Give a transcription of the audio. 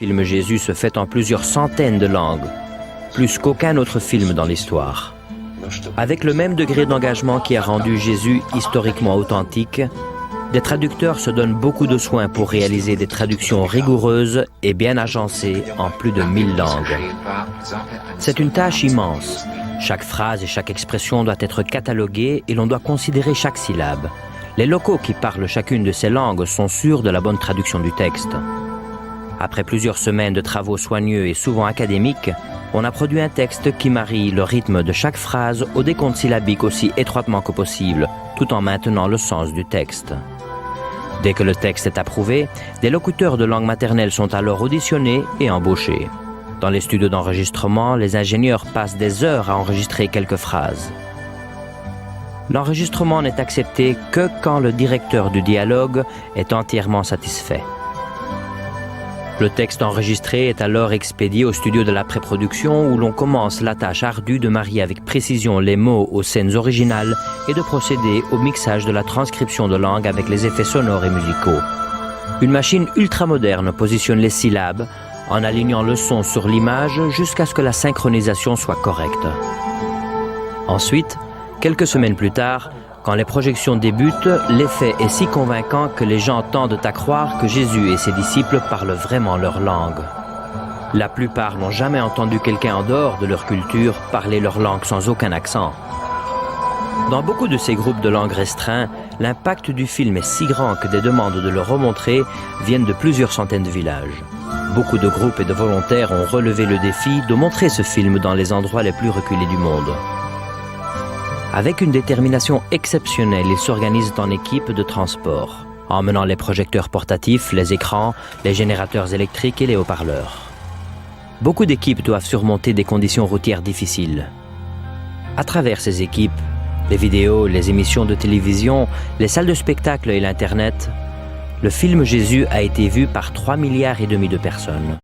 Le film Jésus se fait en plusieurs centaines de langues, plus qu'aucun autre film dans l'histoire. Avec le même degré d'engagement qui a rendu Jésus historiquement authentique, des traducteurs se donnent beaucoup de soins pour réaliser des traductions rigoureuses et bien agencées en plus de 1000 langues. C'est une tâche immense. Chaque phrase et chaque expression doit être cataloguée et l'on doit considérer chaque syllabe. Les locaux qui parlent chacune de ces langues sont sûrs de la bonne traduction du texte. Après plusieurs semaines de travaux soigneux et souvent académiques, on a produit un texte qui marie le rythme de chaque phrase au décompte syllabique aussi étroitement que possible, tout en maintenant le sens du texte. Dès que le texte est approuvé, des locuteurs de langue maternelle sont alors auditionnés et embauchés. Dans les studios d'enregistrement, les ingénieurs passent des heures à enregistrer quelques phrases. L'enregistrement n'est accepté que quand le directeur du dialogue est entièrement satisfait. Le texte enregistré est alors expédié au studio de la pré-production où l'on commence la tâche ardue de marier avec précision les mots aux scènes originales et de procéder au mixage de la transcription de langue avec les effets sonores et musicaux. Une machine ultramoderne positionne les syllabes en alignant le son sur l'image jusqu'à ce que la synchronisation soit correcte. Ensuite, quelques semaines plus tard, quand les projections débutent, l'effet est si convaincant que les gens tendent à croire que Jésus et ses disciples parlent vraiment leur langue. La plupart n'ont jamais entendu quelqu'un en dehors de leur culture parler leur langue sans aucun accent. Dans beaucoup de ces groupes de langue restreints, l'impact du film est si grand que des demandes de le remontrer viennent de plusieurs centaines de villages. Beaucoup de groupes et de volontaires ont relevé le défi de montrer ce film dans les endroits les plus reculés du monde. Avec une détermination exceptionnelle, ils s'organisent en équipe de transport, emmenant les projecteurs portatifs, les écrans, les générateurs électriques et les haut-parleurs. Beaucoup d'équipes doivent surmonter des conditions routières difficiles. À travers ces équipes, les vidéos, les émissions de télévision, les salles de spectacle et l'Internet, le film Jésus a été vu par 3,5 milliards de personnes.